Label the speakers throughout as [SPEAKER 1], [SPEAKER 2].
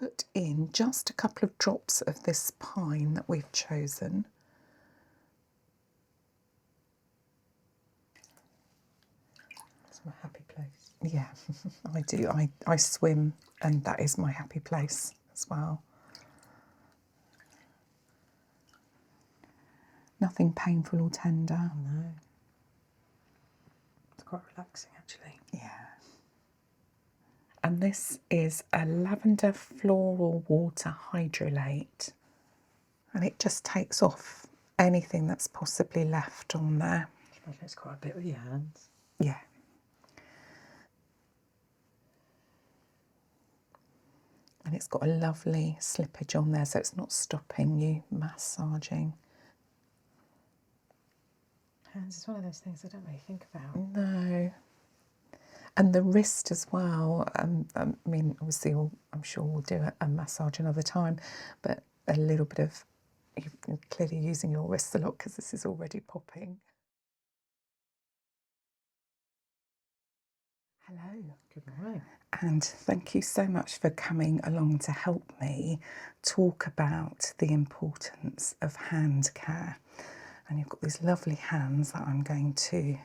[SPEAKER 1] put in just a couple of drops of this pine that we've chosen.
[SPEAKER 2] It's my happy place.
[SPEAKER 1] Yeah, I do. I swim, and that is my happy place as well. Nothing painful or tender.
[SPEAKER 2] No. It's quite relaxing, actually.
[SPEAKER 1] Yeah. And this is a lavender floral water hydrolate. And it just takes off anything that's possibly left on there.
[SPEAKER 2] It's quite a bit with your hands.
[SPEAKER 1] Yeah. And it's got a lovely slippage on there, so it's not stopping you massaging.
[SPEAKER 2] Hands is one of those things I don't really think about.
[SPEAKER 1] No. And the wrist as well. I mean, obviously, I'm sure we'll do a massage another time, but a little bit of, you're clearly using your wrist a lot because this is already popping. Hello.
[SPEAKER 2] Good morning.
[SPEAKER 1] And thank you so much for coming along to help me talk about the importance of hand care. And you've got these lovely hands that I'm going to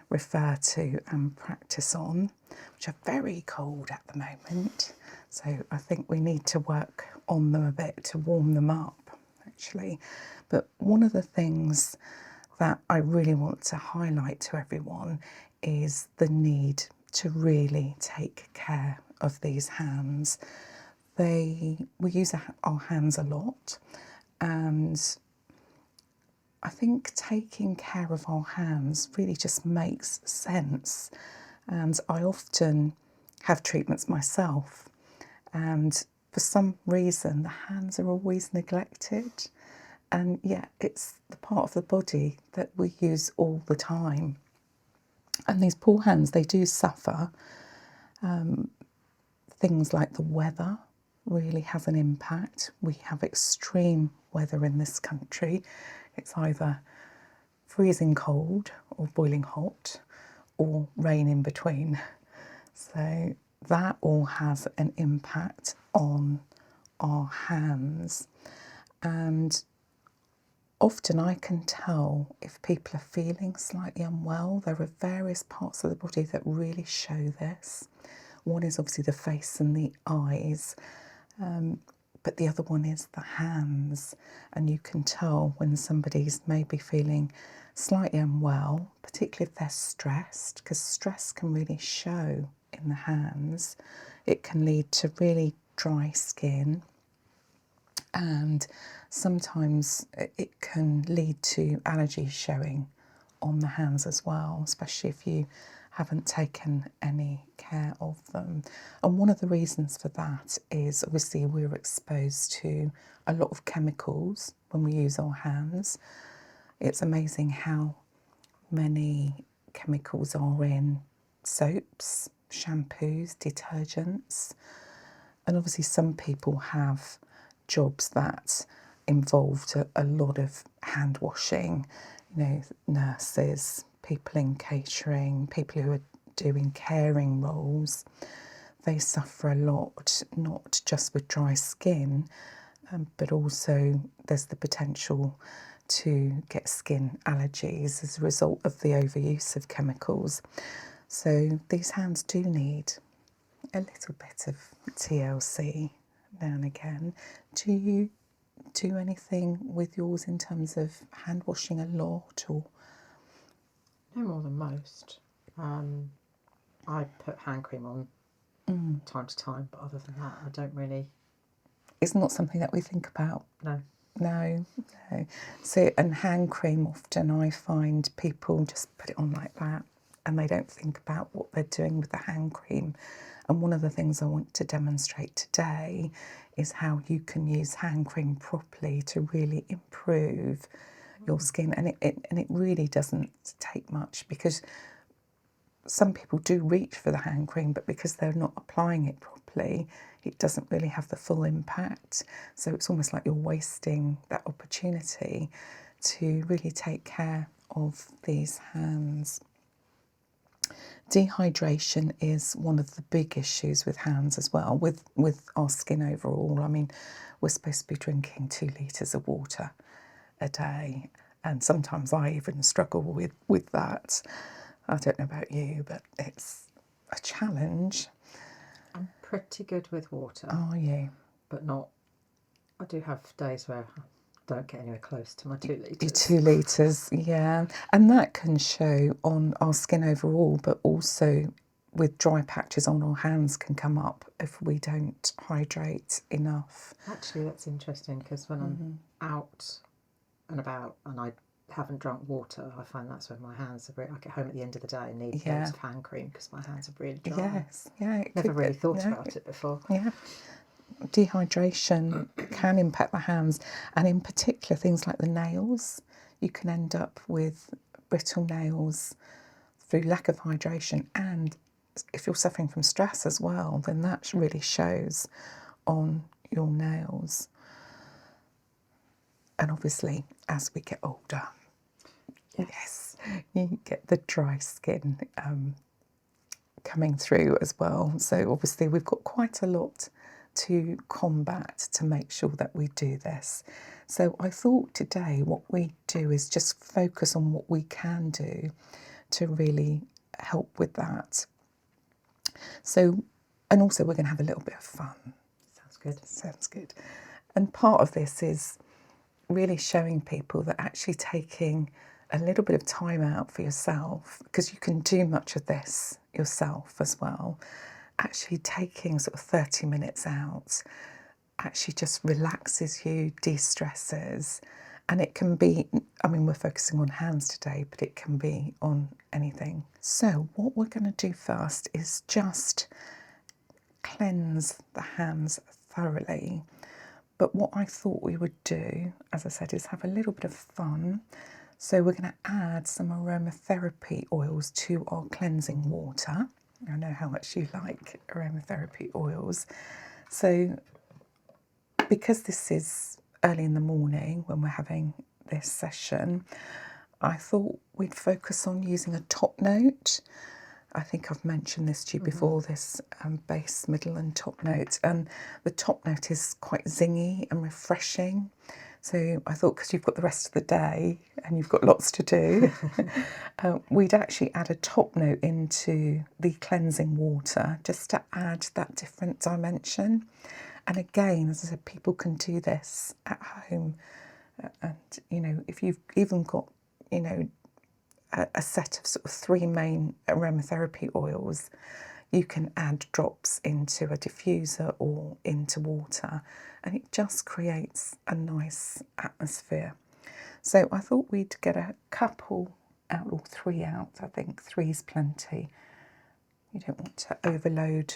[SPEAKER 1] refer to and practice on, which are very cold at the moment. So I think we need to work on them a bit to warm them up, actually. But one of the things that I really want to highlight to everyone is the need to really take care of these hands. We use our hands a lot, and I think taking care of our hands really just makes sense. And I often have treatments myself, and for some reason the hands are always neglected. And yet it's the part of the body that we use all the time. And these poor hands, they do suffer. Things like the weather really has an impact. We have extreme weather in this country. It's either freezing cold or boiling hot or rain in between. So that all has an impact on our hands. And often I can tell if people are feeling slightly unwell. There are various parts of the body that really show this. One is obviously the face and the eyes, but the other one is the hands. And you can tell when somebody's maybe feeling slightly unwell, particularly if they're stressed, because stress can really show in the hands. It can lead to really dry skin, and sometimes it can lead to allergies showing on the hands as well, especially if you haven't taken any care of them. And one of the reasons for that is obviously we're exposed to a lot of chemicals when we use our hands. It's amazing how many chemicals are in soaps, shampoos, detergents. And obviously some people have jobs that involved a lot of hand washing, you know, nurses, people in catering, people who are doing caring roles. They suffer a lot, not just with dry skin, but also there's the potential to get skin allergies as a result of the overuse of chemicals. So these hands do need a little bit of TLC now and again. Do you do anything with yours in terms of hand washing a lot, or?
[SPEAKER 2] No more than most. I put hand cream on time to time, but other than that, I don't really.
[SPEAKER 1] It's not something that we think about.
[SPEAKER 2] No.
[SPEAKER 1] No. So, and hand cream, often I find people just put it on like that and they don't think about what they're doing with the hand cream. And one of the things I want to demonstrate today is how you can use hand cream properly to really improve your skin. And it really doesn't take much, because some people do reach for the hand cream, but because they're not applying it properly, it doesn't really have the full impact. So it's almost like you're wasting that opportunity to really take care of these hands. Dehydration is one of the big issues with hands as well, with our skin overall. I mean, we're supposed to be drinking 2 litres of water a day, and sometimes I even struggle with that. I don't know about you, but it's a challenge.
[SPEAKER 2] I'm pretty good with water.
[SPEAKER 1] Are you?
[SPEAKER 2] But not. I do have days where I don't get anywhere close to my 2 litres.
[SPEAKER 1] Your 2 litres, yeah. And that can show on our skin overall, but also with dry patches on our hands can come up if we don't hydrate enough.
[SPEAKER 2] Actually, that's interesting, because when I'm out and about and I haven't drunk water, I find that's when my hands are really, I get home at the end of the day and need loads of hand cream because my hands are really dry.
[SPEAKER 1] Yes, yeah.
[SPEAKER 2] Never really thought about it before.
[SPEAKER 1] Yeah. Dehydration can impact the hands, and in particular things like the nails. You can end up with brittle nails through lack of hydration, and if you're suffering from stress as well, then that really shows on your nails. And obviously, as we get older, yes, you get the dry skin coming through as well. So obviously we've got quite a lot to combat to make sure that we do this. So I thought today what we do is just focus on what we can do to really help with that. So, and also we're going to have a little bit of fun.
[SPEAKER 2] Sounds good.
[SPEAKER 1] Sounds good. And part of this is really showing people that actually taking a little bit of time out for yourself, because you can do much of this yourself as well, actually taking sort of 30 minutes out actually just relaxes you, de-stresses, and it can be, I mean, we're focusing on hands today, but it can be on anything. So what we're going to do first is just cleanse the hands thoroughly. But what I thought we would do, as I said, is have a little bit of fun. So we're going to add some aromatherapy oils to our cleansing water. I know how much you like aromatherapy oils. So because this is early in the morning when we're having this session, I thought we'd focus on using a top note. I think I've mentioned this to you before, this base, middle and top note. And the top note is quite zingy and refreshing. So I thought, because you've got the rest of the day and you've got lots to do, we'd actually add a top note into the cleansing water just to add that different dimension. And again, as I said, people can do this at home. And, you know, if you've even got, you know, a set of sort of 3 main aromatherapy oils, you can add drops into a diffuser or into water, and it just creates a nice atmosphere. So I thought we'd get a couple out, or 3 out. I think 3's plenty. You don't want to overload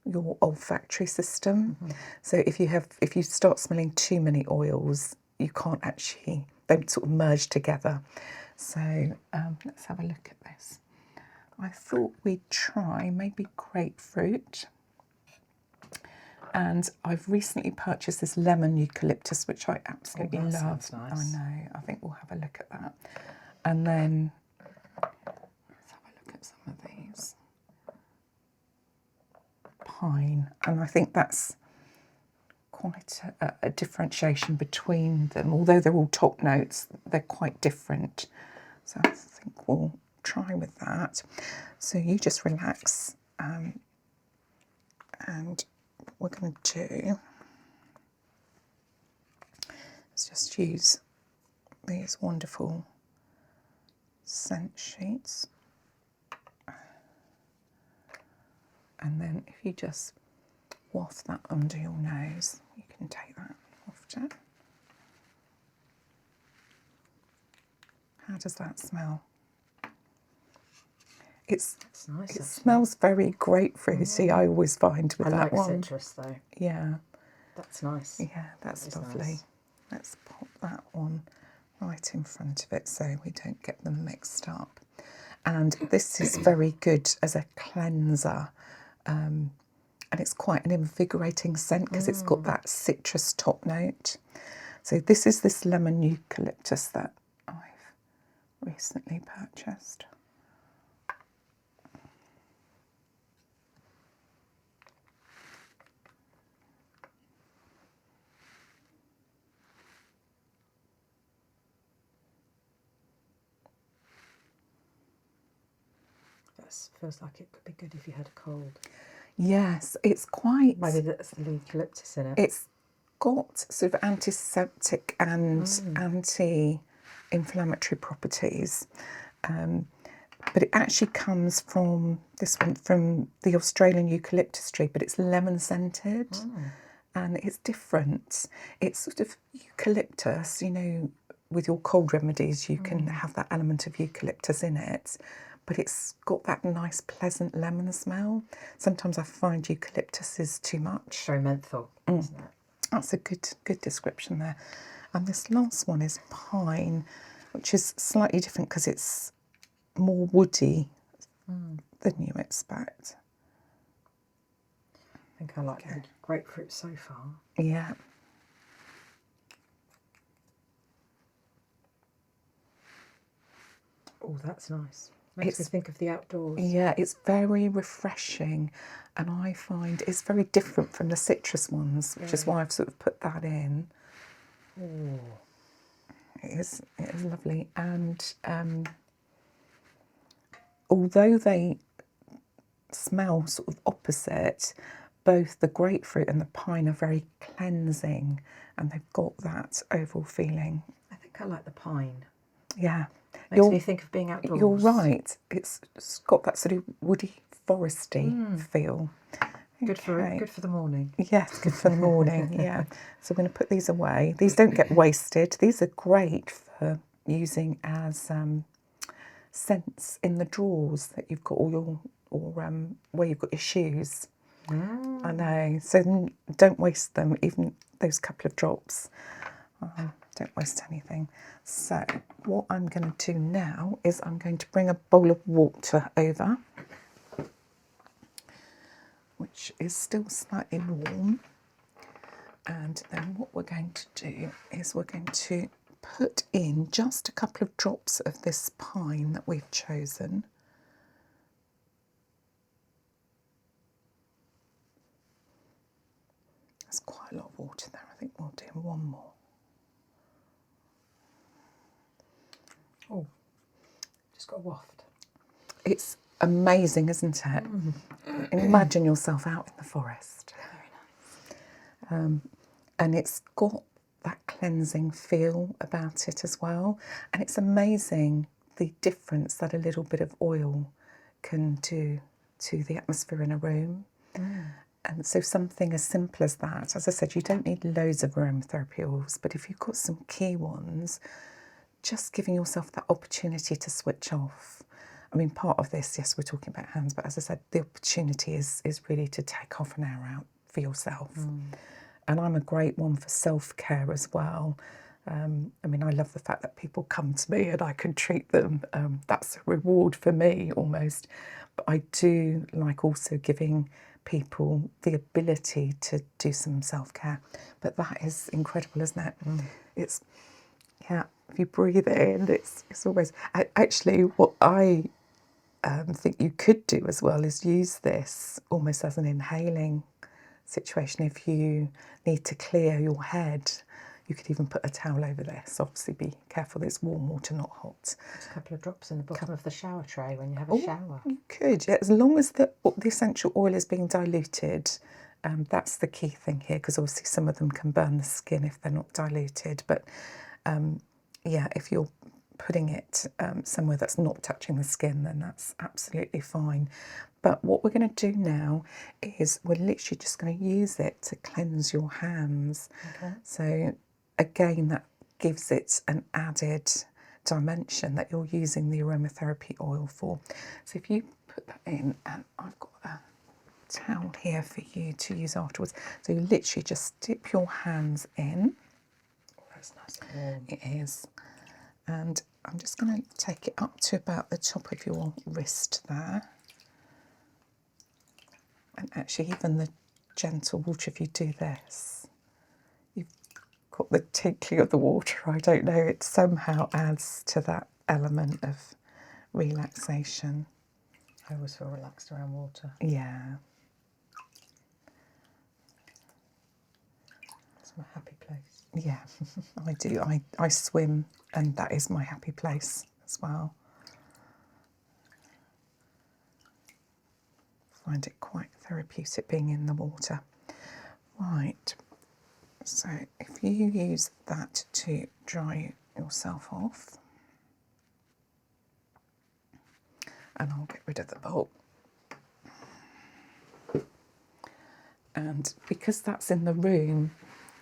[SPEAKER 1] your olfactory system. So if you start smelling too many oils, you can't actually, they sort of merge together. So let's have a look at this. I thought we'd try maybe grapefruit. And I've recently purchased this lemon eucalyptus, which I absolutely love.
[SPEAKER 2] Sounds nice.
[SPEAKER 1] I know, I think we'll have a look at that. And then let's have a look at some of these. Pine, and I think that's quite a differentiation between them. Although they're all top notes, they're quite different. So I think we'll try with that. So you just relax, and what we're going to do is just use these wonderful scent sheets. And then if you just waft that under your nose, you can take that off it. How does that smell?
[SPEAKER 2] It's nice.
[SPEAKER 1] It smells very grapefruity, I always find with that
[SPEAKER 2] like
[SPEAKER 1] one.
[SPEAKER 2] citrus though.
[SPEAKER 1] Yeah.
[SPEAKER 2] That's nice.
[SPEAKER 1] Yeah, that's lovely.
[SPEAKER 2] Nice.
[SPEAKER 1] Let's pop that one right in front of it so we don't get them mixed up. And this is very good as a cleanser. And it's quite an invigorating scent because it's got that citrus top note. So this is this lemon eucalyptus that I've recently purchased.
[SPEAKER 2] That feels like it could be good if you had a cold.
[SPEAKER 1] Yes, it's quite...
[SPEAKER 2] Maybe that's the eucalyptus in it.
[SPEAKER 1] It's got sort of antiseptic and anti-inflammatory properties. But it actually comes from this one, from the Australian eucalyptus tree, but it's lemon scented and it's different. It's sort of eucalyptus, you know, with your cold remedies, you can have that element of eucalyptus in it, but it's got that nice, pleasant lemon smell. Sometimes I find eucalyptus is too much.
[SPEAKER 2] Very menthol, isn't it?
[SPEAKER 1] That's a good description there. And this last one is pine, which is slightly different because it's more woody than you expect.
[SPEAKER 2] I think I like the grapefruit so far.
[SPEAKER 1] Yeah.
[SPEAKER 2] Oh, that's nice. Makes me think of the outdoors.
[SPEAKER 1] Yeah, it's very refreshing, and I find it's very different from the citrus ones, which is why I've sort of put that in.
[SPEAKER 2] Oh.
[SPEAKER 1] It is lovely, and although they smell sort of opposite, both the grapefruit and the pine are very cleansing, and they've got that overall feeling.
[SPEAKER 2] I think I like the pine.
[SPEAKER 1] Yeah.
[SPEAKER 2] Makes me think of being outdoors.
[SPEAKER 1] You're right. It's got that sort of woody, foresty feel.
[SPEAKER 2] Good for the morning.
[SPEAKER 1] Yes, good for the morning, yeah. So I'm going to put these away. These don't get wasted. These are great for using as scents in the drawers that you've got all your, or where you've got your shoes. I know. So don't waste them, even those couple of drops. Don't waste anything. So what I'm going to do now is I'm going to bring a bowl of water over, which is still slightly warm. And then what we're going to do is we're going to put in just a couple of drops of this pine that we've chosen. There's quite a lot of water there. I think we'll do one more.
[SPEAKER 2] Oh, just got a waft.
[SPEAKER 1] It's amazing, isn't it? Imagine yourself out in the forest.
[SPEAKER 2] Very nice.
[SPEAKER 1] And it's got that cleansing feel about it as well. And it's amazing the difference that a little bit of oil can do to the atmosphere in a room. And so something as simple as that, as I said, you don't need loads of aromatherapy oils, but if you've got some key ones, just giving yourself that opportunity to switch off. I mean, part of this, yes, we're talking about hands, but as I said, the opportunity is really to take half an hour out for yourself. And I'm a great one for self-care as well. I mean, I love the fact that people come to me and I can treat them. That's a reward for me almost. But I do like also giving people the ability to do some self-care. But that is incredible, isn't it? It's, yeah, if you breathe it in, it's always... Actually, what I think you could do as well is use this almost as an inhaling situation. If you need to clear your head, you could even put a towel over this. Obviously be careful that it's warm water, not hot.
[SPEAKER 2] Just a couple of drops in the bottom of the shower tray when you have a shower.
[SPEAKER 1] You could, yeah, as long as the essential oil is being diluted. That's the key thing here, because obviously some of them can burn the skin if they're not diluted. But yeah, if you're putting it somewhere that's not touching the skin, then that's absolutely fine. But what we're going to do now is we're literally just going to use it to cleanse your hands.
[SPEAKER 2] Okay.
[SPEAKER 1] So again, that gives it an added dimension that you're using the aromatherapy oil for. So if you put that in, and I've got a towel here for you to use afterwards. So you literally just dip your hands in.
[SPEAKER 2] Oh, that's nice and warm.
[SPEAKER 1] It is. And I'm just going to take it up to about the top of your wrist there. And actually even the gentle water, if you do this, you've got the tinkling of the water. I don't know, it somehow adds to that element of relaxation.
[SPEAKER 2] I always feel relaxed around water.
[SPEAKER 1] Yeah.
[SPEAKER 2] It's my happy place.
[SPEAKER 1] Yeah, I do. I swim, and that is my happy place as well. find it quite therapeutic being in the water. Right, so if you use that to dry yourself off, and I'll get rid of the bulb. And because that's in the room,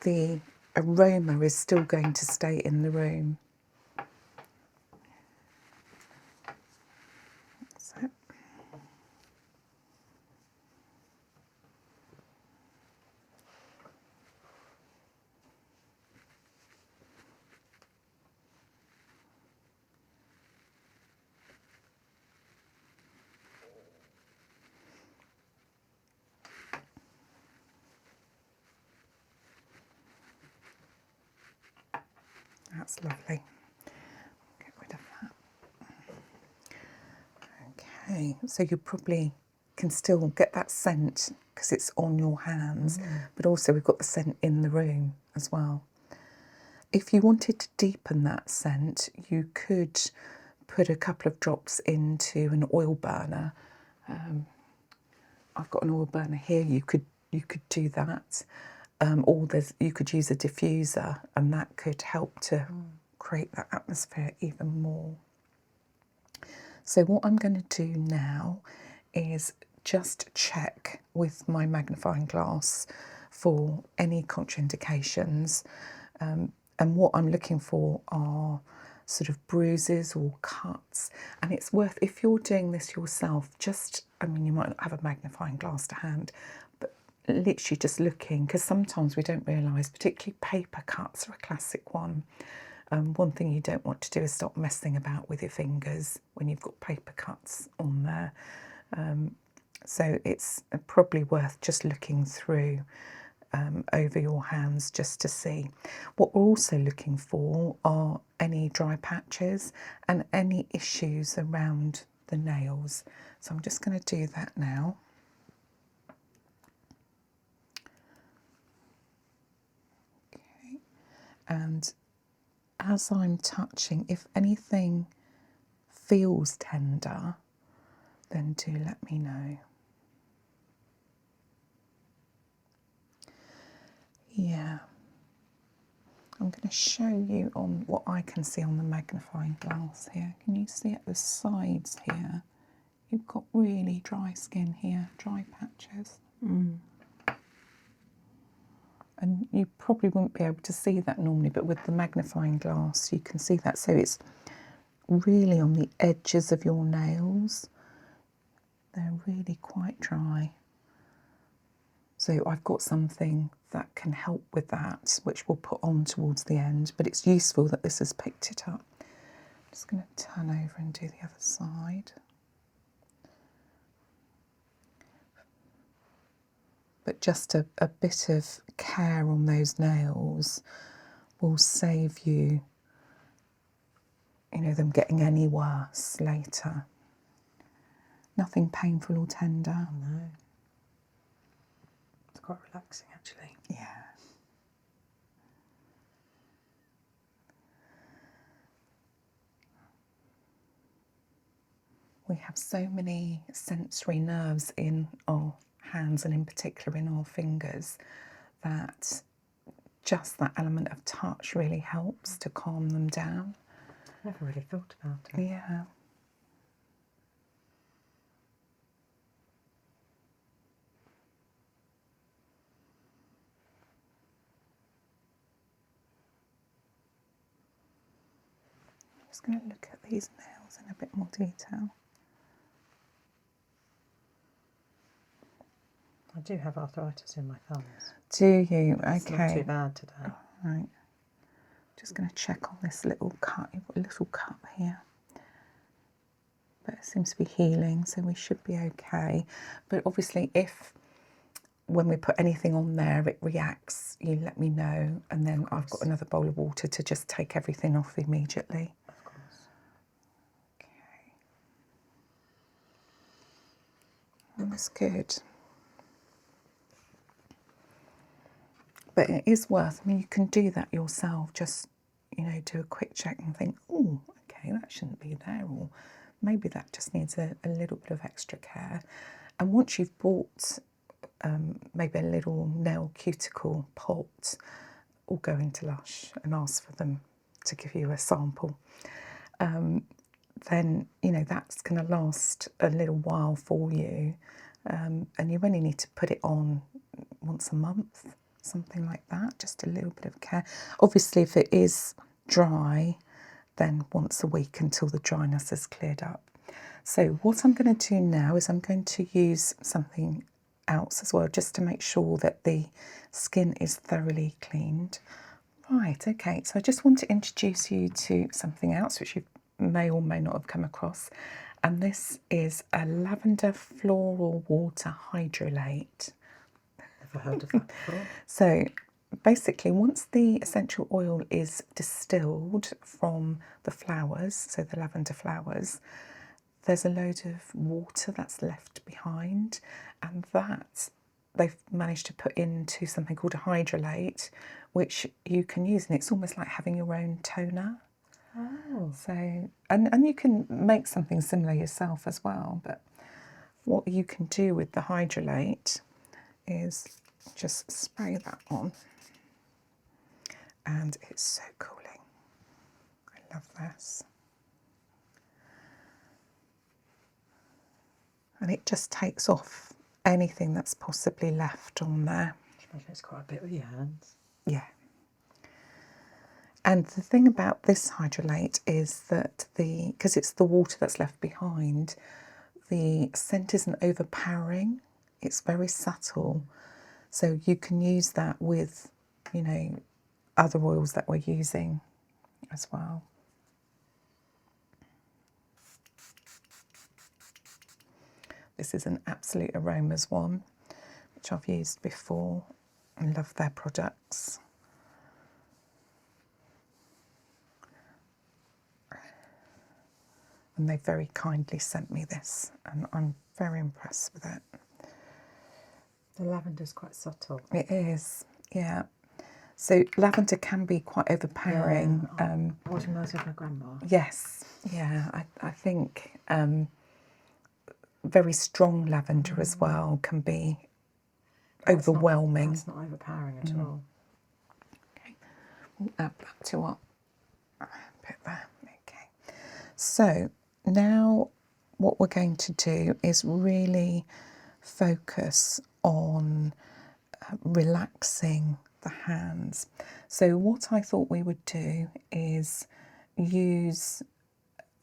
[SPEAKER 1] the aroma is still going to stay in the room. So, that's lovely. Get rid of that. Okay, so you probably can still get that scent because it's on your hands, but also we've got the scent in the room as well. If you wanted to deepen that scent, you could put a couple of drops into an oil burner. I've got an oil burner here. You could do that, or you could use a diffuser, and that could help to create that atmosphere even more. So what I'm going to do now is just check with my magnifying glass for any contraindications, and what I'm looking for are sort of bruises or cuts. And it's worth, if you're doing this yourself, just, I mean, you might not have a magnifying glass to hand, but literally just looking, because sometimes we don't realise, particularly paper cuts are a classic one. One thing you don't want to do is stop messing about with your fingers when you've got paper cuts on there. So it's probably worth just looking through over your hands just to see. What we're also looking for are any dry patches and any issues around the nails. So I'm just going to do that now. Okay. And as I'm touching, if anything feels tender, then do let me know. Yeah. I'm going to show you on what I can see on the magnifying glass here. Can you see at the sides here? You've got really dry skin here, dry patches. And you probably wouldn't be able to see that normally, but with the magnifying glass you can see that. So it's really on the edges of your nails. They're really quite dry. So I've got something that can help with that, which we'll put on towards the end, but it's useful that this has picked it up. I'm just going to turn over and do the other side. But just a bit of care on those nails will save you, them getting any worse later. Nothing painful or tender.
[SPEAKER 2] No. It's quite relaxing, actually.
[SPEAKER 1] Yeah. We have so many sensory nerves in our hands and in particular in our fingers that just that element of touch really helps to calm them down.
[SPEAKER 2] I never really thought about it.
[SPEAKER 1] Yeah. I'm just going to look at these nails in a bit more detail.
[SPEAKER 2] I do have arthritis in my thumbs.
[SPEAKER 1] Do you?
[SPEAKER 2] It's
[SPEAKER 1] Okay.
[SPEAKER 2] not too bad today.
[SPEAKER 1] Right. Just going to check on this little cut. You've got a little cut here. But it seems to be healing, so we should be okay. But obviously if, when we put anything on there, it reacts, you let me know, and then I've got another bowl of water to just take everything off immediately.
[SPEAKER 2] Of course.
[SPEAKER 1] Okay. That's good. But it is worth, I mean, you can do that yourself, just, do a quick check and think, oh, okay, that shouldn't be there, or maybe that just needs a little bit of extra care. And once you've bought maybe a little nail cuticle pot, or go into Lush and ask for them to give you a sample, then that's going to last a little while for you, and you only need to put it on once a month, something like that, just a little bit of care. Obviously, if it is dry, then once a week until the dryness has cleared up. So what I'm going to do now is I'm going to use something else as well, just to make sure that the skin is thoroughly cleaned. Right, okay, so I just want to introduce you to something else which you may or may not have come across, and this is a lavender floral water hydrolate.
[SPEAKER 2] Never heard of that before.
[SPEAKER 1] So basically, once the essential oil is distilled from the flowers, so the lavender flowers, there's a load of water that's left behind, and that they've managed to put into something called a hydrolate, which you can use, and it's almost like having your own toner.
[SPEAKER 2] Oh.
[SPEAKER 1] So, and you can make something similar yourself as well, but what you can do with the hydrolate is just spray that on, and it's so cooling. I love this. And it just takes off anything that's possibly left on there.
[SPEAKER 2] It's quite a bit with your hands.
[SPEAKER 1] Yeah. And the thing about this hydrolate is that because it's the water that's left behind, the scent isn't overpowering. It's very subtle. So you can use that with, other oils that we're using as well. This is an Absolute Aromas one, which I've used before. I love their products. And they very kindly sent me this, and I'm very impressed with it.
[SPEAKER 2] The lavender's quite subtle.
[SPEAKER 1] It is, yeah. So lavender can be quite overpowering.
[SPEAKER 2] Yeah. What reminds me of my grandma.
[SPEAKER 1] Yes, yeah. I think very strong lavender as well can be overwhelming.
[SPEAKER 2] That's not overpowering at all.
[SPEAKER 1] Okay, we'll add that to our bit there. Okay. So now what we're going to do is really focus on relaxing the hands. So what I thought we would do is use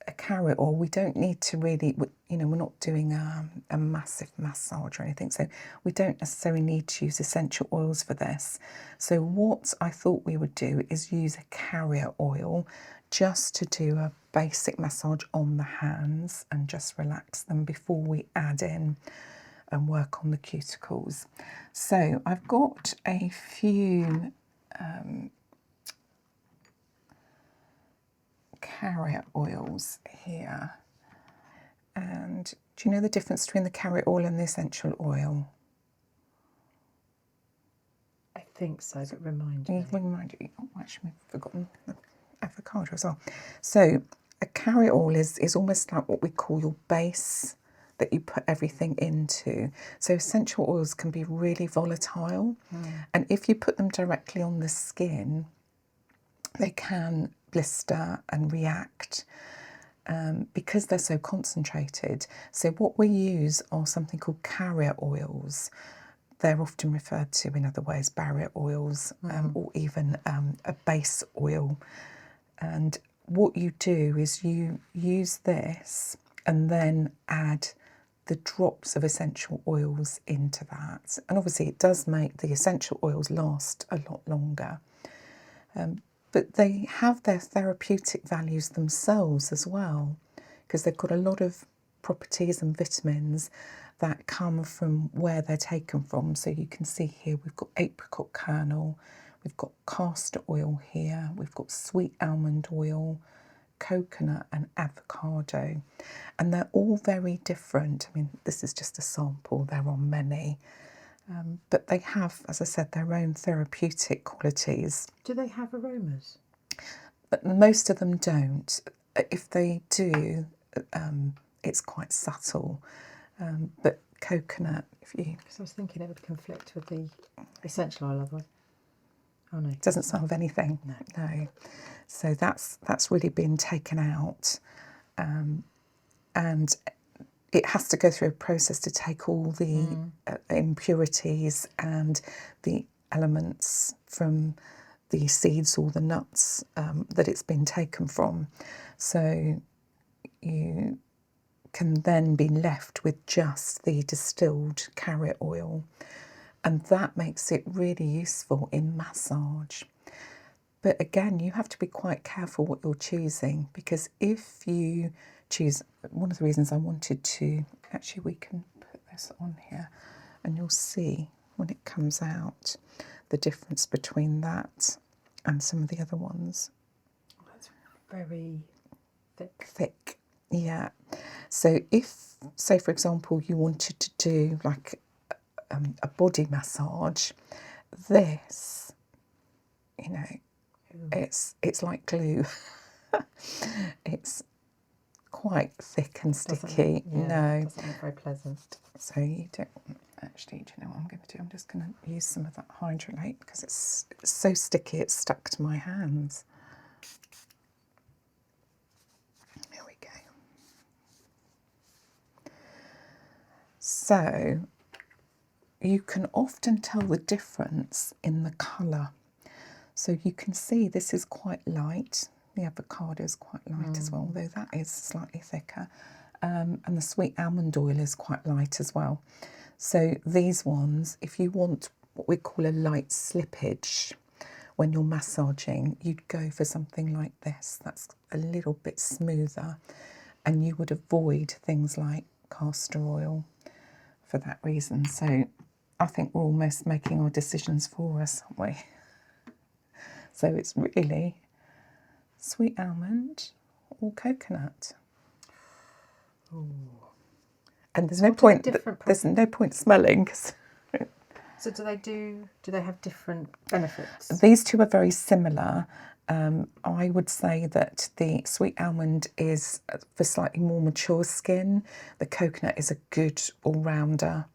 [SPEAKER 1] a carrot oil. We don't need to really, we're not doing a massive massage or anything, so we don't necessarily need to use essential oils for this. So what I thought we would do is use a carrier oil just to do a basic massage on the hands and just relax them before we add in and work on the cuticles. So I've got a few carrier oils here, and do you know the difference between the carrier oil and the essential oil?
[SPEAKER 2] I think so, but remind me.
[SPEAKER 1] Oh, actually, I've forgotten the avocado as well. So a carrier oil is almost like what we call your base that you put everything into. So essential oils can be really volatile, and if you put them directly on the skin, they can blister and react because they're so concentrated. So what we use are something called carrier oils. They're often referred to in other ways, barrier oils, or even a base oil. And what you do is you use this and then add the drops of essential oils into that. And obviously it does make the essential oils last a lot longer. But they have their therapeutic values themselves as well, because they've got a lot of properties and vitamins that come from where they're taken from. So you can see here we've got apricot kernel, we've got castor oil here, we've got sweet almond oil, coconut and avocado. And they're all very different. I mean, this is just a sample, there are many. But they have, as I said, their own therapeutic qualities.
[SPEAKER 2] Do they have aromas?
[SPEAKER 1] But most of them don't. If they do, it's quite subtle. But coconut. If you
[SPEAKER 2] Because I was thinking it would conflict with the essential oil otherwise. Oh no,
[SPEAKER 1] it doesn't smell of anything. No. So that's really been taken out, and it has to go through a process to take all the impurities and the elements from the seeds or the nuts that it's been taken from. So you can then be left with just the distilled carrot oil, and that makes it really useful in massage. But again, you have to be quite careful what you're choosing, because if you choose, one of the reasons I wanted to, actually we can put this on here and you'll see when it comes out the difference between that and some of the other ones.
[SPEAKER 2] That's very thick.
[SPEAKER 1] Thick, yeah. So if, say for example, you wanted to do like a body massage, this, you know, it's like glue. It's quite thick and sticky. No,
[SPEAKER 2] doesn't look very pleasant.
[SPEAKER 1] So you don't actually. Do you know what I'm going to do? I'm just going to use some of that hydrolate because it's so sticky. It's stuck to my hands. Here we go. So you can often tell the difference in the colour. So you can see this is quite light. The avocado is quite light as well, although that is slightly thicker. And the sweet almond oil is quite light as well. So these ones, if you want what we call a light slippage when you're massaging, you'd go for something like this. That's a little bit smoother, and you would avoid things like castor oil for that reason. So I think we're almost making our decisions for us, aren't we? So it's really sweet almond or coconut.
[SPEAKER 2] Ooh.
[SPEAKER 1] And there's no point. There's no point smelling.
[SPEAKER 2] So do they have different benefits?
[SPEAKER 1] These two are very similar. I would say that the sweet almond is for slightly more mature skin. The coconut is a good all-rounder.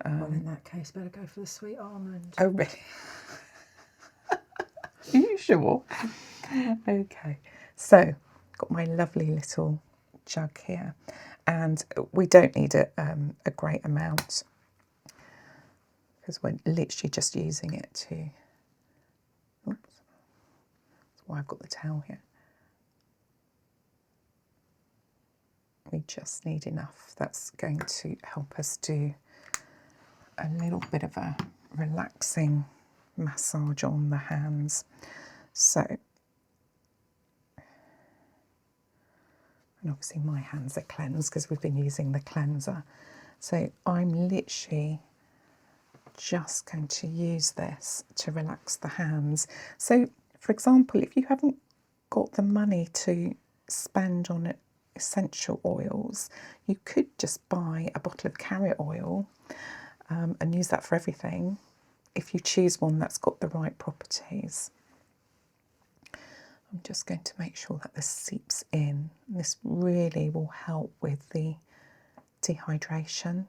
[SPEAKER 2] Well, in that case, better go for the sweet almond.
[SPEAKER 1] Oh, really? Are you sure? Okay. So, got my lovely little jug here, and we don't need a great amount because we're literally just using it to. Oops. That's why I've got the towel here. We just need enough. That's going to help us do a little bit of a relaxing massage on the hands. So, and obviously my hands are cleansed because we've been using the cleanser. So I'm literally just going to use this to relax the hands. So, for example, if you haven't got the money to spend on essential oils, you could just buy a bottle of carrot oil and use that for everything if you choose one that's got the right properties. I'm just going to make sure that this seeps in. This really will help with the dehydration.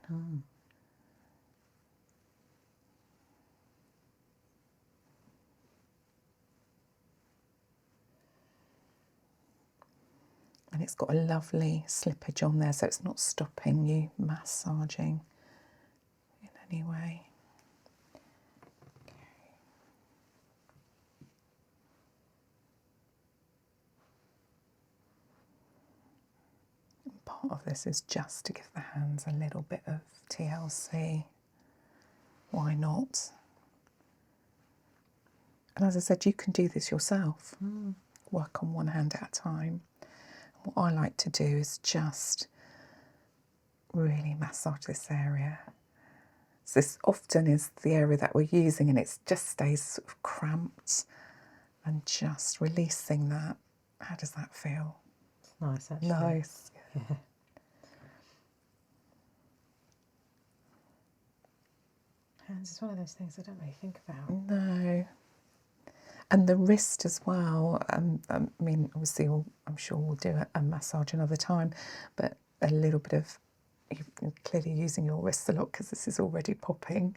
[SPEAKER 1] And it's got a lovely slippage on there, so it's not stopping you massaging in any way. And part of this is just to give the hands a little bit of TLC. Why not? And as I said, you can do this yourself. Work on one hand at a time. What I like to do is just really massage this area. So this often is the area that we're using, and it just stays sort of cramped, and just releasing that. How does that feel?
[SPEAKER 2] It's nice, actually.
[SPEAKER 1] Nice.
[SPEAKER 2] Yeah. Hands is one of those things I don't really think about.
[SPEAKER 1] No. And the wrist as well. I mean, obviously, I'm sure we'll do a massage another time, but a little bit of you're clearly using your wrists a lot because this is already popping.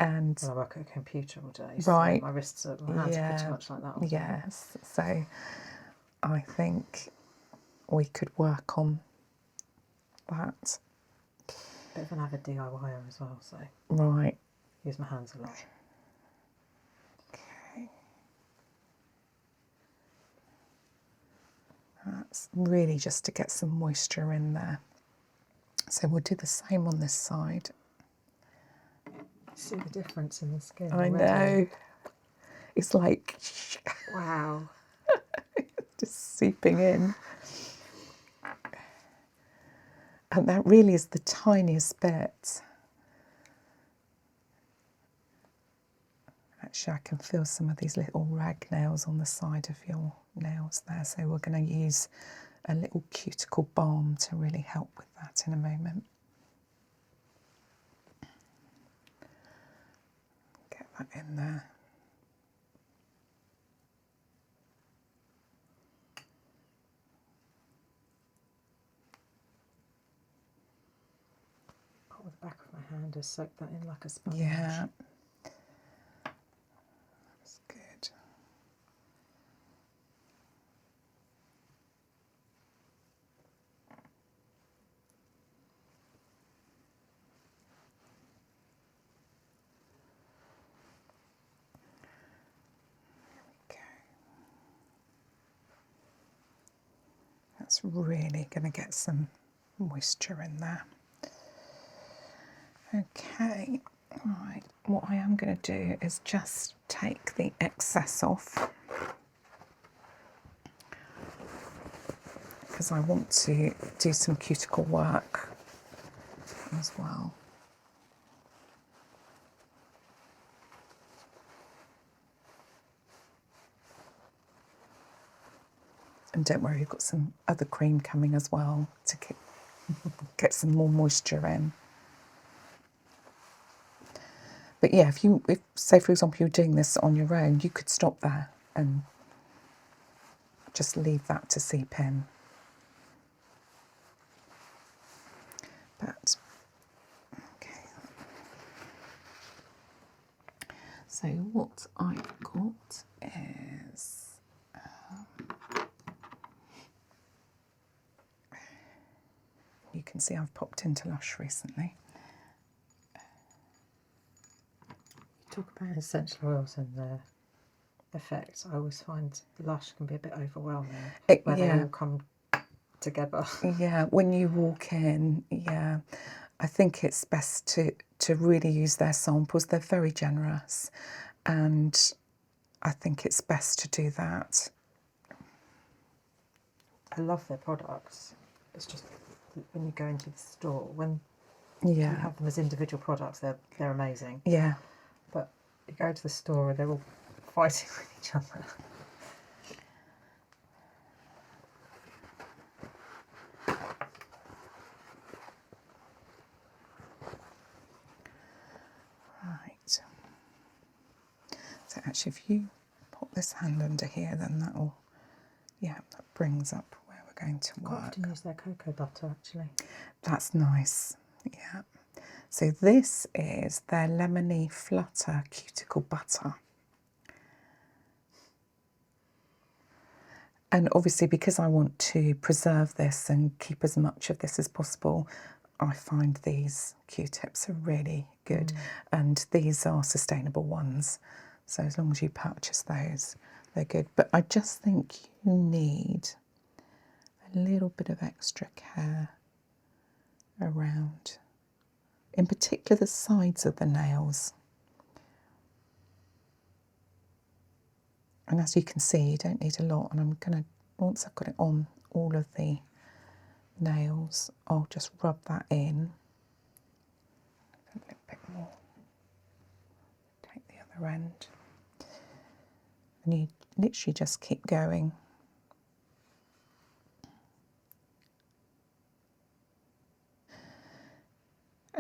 [SPEAKER 1] And
[SPEAKER 2] well, I work at a computer all day,
[SPEAKER 1] right,
[SPEAKER 2] so my wrists are, my hands are pretty much like that all day.
[SPEAKER 1] Yes, so I think we could work on that.
[SPEAKER 2] Bit of an avid DIYer as well, so
[SPEAKER 1] Right.
[SPEAKER 2] use my hands a lot.
[SPEAKER 1] Okay. That's really just to get some moisture in there. So we'll do the same on this side.
[SPEAKER 2] See the difference in the skin
[SPEAKER 1] I
[SPEAKER 2] already.
[SPEAKER 1] know. It's like
[SPEAKER 2] Wow.
[SPEAKER 1] just seeping in. And that really is the tiniest bit. Actually, I can feel some of these little rag nails on the side of your nails there. So we're going to use a little cuticle balm to really help with that in a moment. Get that in there.
[SPEAKER 2] Got with the back of my hand, just soak that in like a sponge.
[SPEAKER 1] Yeah. That's good. Okay. That's really going to get some moisture in there. Okay, right, what I am going to do is just take the excess off because I want to do some cuticle work as well. And don't worry, we've got some other cream coming as well to get some more moisture in. But yeah, if say for example you're doing this on your own, you could stop there and just leave that to seep in. But okay. So what I've got is you can see I've popped into Lush recently.
[SPEAKER 2] Talk about essential oils and their effects. I always find Lush can be a bit overwhelming where they all come together.
[SPEAKER 1] Yeah, when you walk in, yeah, I think it's best to really use their samples. They're very generous, and I think it's best to do that.
[SPEAKER 2] I love their products. It's just when you go into the store, when
[SPEAKER 1] Yeah,
[SPEAKER 2] you have them as individual products, they're amazing.
[SPEAKER 1] yeah.
[SPEAKER 2] But you go to the store and they're all fighting with each other.
[SPEAKER 1] Right. So actually, if you pop this hand under here, then that'll, yeah, that brings up where we're going to
[SPEAKER 2] Quite
[SPEAKER 1] work.
[SPEAKER 2] often use their cocoa butter actually.
[SPEAKER 1] That's nice. Yeah. So this is their Lemony Flutter Cuticle Butter. And obviously, because I want to preserve this and keep as much of this as possible, I find these Q-tips are really good. And these are sustainable ones. So as long as you purchase those, they're good. But I just think you need a little bit of extra care around, in particular the sides of the nails. And as you can see, you don't need a lot. And I'm going to, once I've got it on all of the nails, I'll just rub that in. A little bit more. Take the other end. And you literally just keep going.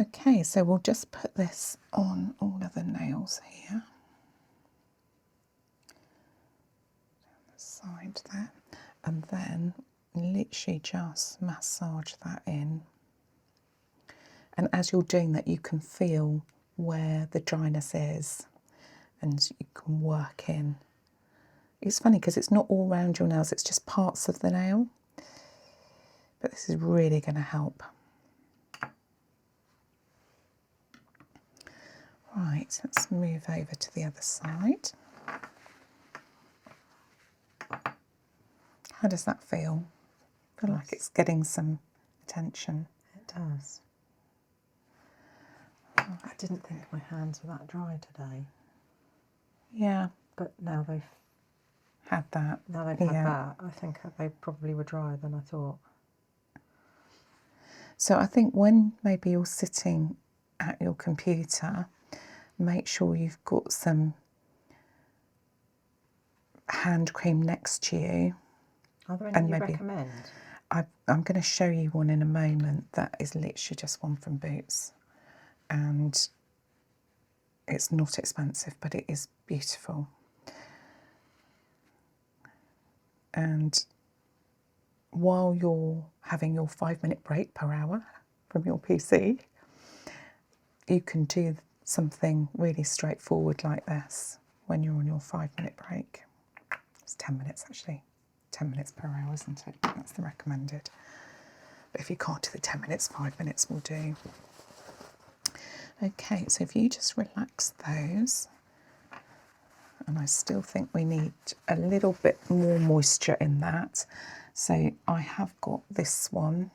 [SPEAKER 1] Okay, so we'll just put this on all of the nails here. Down the side there. And then literally just massage that in. And as you're doing that, you can feel where the dryness is and you can work in. It's funny because it's not all around your nails, it's just parts of the nail. But this is really going to help. Right, let's move over to the other side. How does that feel? I feel like it's getting some attention.
[SPEAKER 2] It does. I didn't think my hands were that dry today.
[SPEAKER 1] Yeah.
[SPEAKER 2] But now they've
[SPEAKER 1] had that.
[SPEAKER 2] Now they've had that, I think they probably were drier than I thought.
[SPEAKER 1] So I think when maybe you're sitting at your computer, make sure you've got some hand cream next to you.
[SPEAKER 2] Are there any you recommend?
[SPEAKER 1] I'm going to show you one in a moment that is literally just one from Boots. And it's not expensive, but it is beautiful. And while you're having your 5-minute break per hour from your PC, you can do something really straightforward like this when you're on your 5-minute break. It's 10 minutes actually. 10 minutes per hour, isn't it? That's the recommended. But if you can't do the 10 minutes, 5 minutes will do. Okay, so if you just relax those, and I still think we need a little bit more moisture in that. So I have got this one,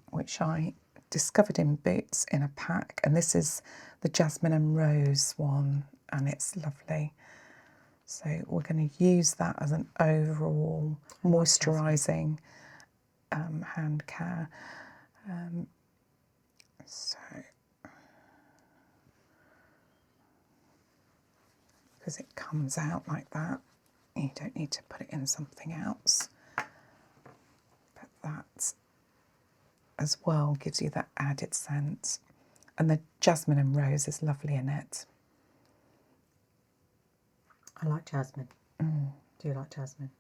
[SPEAKER 1] which I discovered in Boots in a pack, and this is the Jasmine and Rose one, and it's lovely. So we're going to use that as an overall moisturising hand care. So, because it comes out like that, you don't need to put it in something else. But that as well gives you that added scent. And the Jasmine and Rose is lovely in it.
[SPEAKER 2] I like jasmine. Do like jasmine.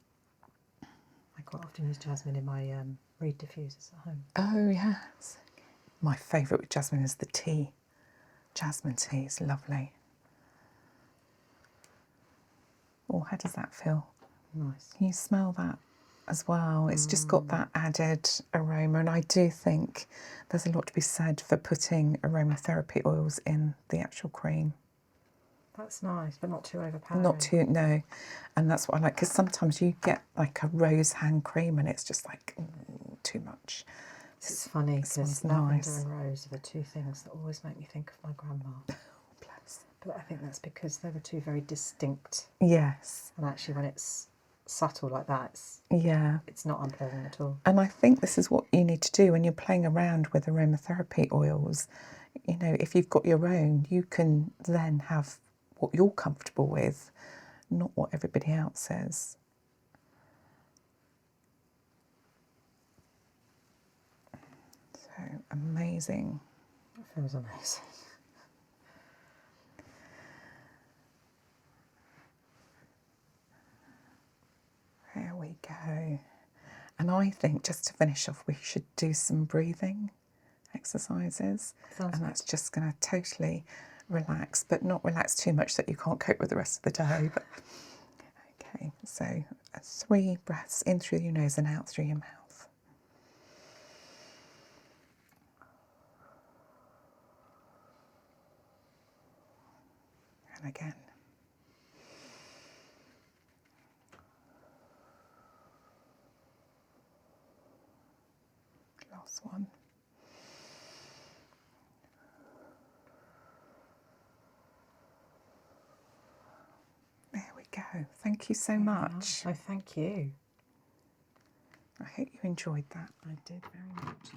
[SPEAKER 2] I quite often use jasmine in my reed diffusers at home.
[SPEAKER 1] Oh yes. My favourite with jasmine is the tea. Jasmine tea is lovely. Oh, how does that feel?
[SPEAKER 2] Nice.
[SPEAKER 1] Can you smell that as well? It's just got that added aroma, and I do think there's a lot to be said for putting aromatherapy oils in the actual cream.
[SPEAKER 2] That's nice, but not too overpowering.
[SPEAKER 1] Not too, no. And that's what I like, because sometimes you get like a rose hand cream and it's just like too much.
[SPEAKER 2] It's funny because lavender and rose are the two things that always make me think of my grandma.
[SPEAKER 1] Bless.
[SPEAKER 2] But I think that's because they were two very distinct.
[SPEAKER 1] Yes.
[SPEAKER 2] And actually when it's subtle like that, it's not unpleasant at all.
[SPEAKER 1] And I think this is what you need to do when you're playing around with aromatherapy oils. You know, if you've got your own, you can then have what you're comfortable with, not what everybody else says. So amazing.
[SPEAKER 2] That feels amazing.
[SPEAKER 1] There we go. And I think just to finish off, we should do some breathing exercises.
[SPEAKER 2] Sounds
[SPEAKER 1] and that's just going to totally relax, but not relax too much that you can't cope with the rest of the day. But okay, so 3 breaths in through your nose and out through your mouth. And again. Last one. There we go. Thank you so much.
[SPEAKER 2] Oh, thank you.
[SPEAKER 1] I hope you enjoyed that.
[SPEAKER 2] I did very much.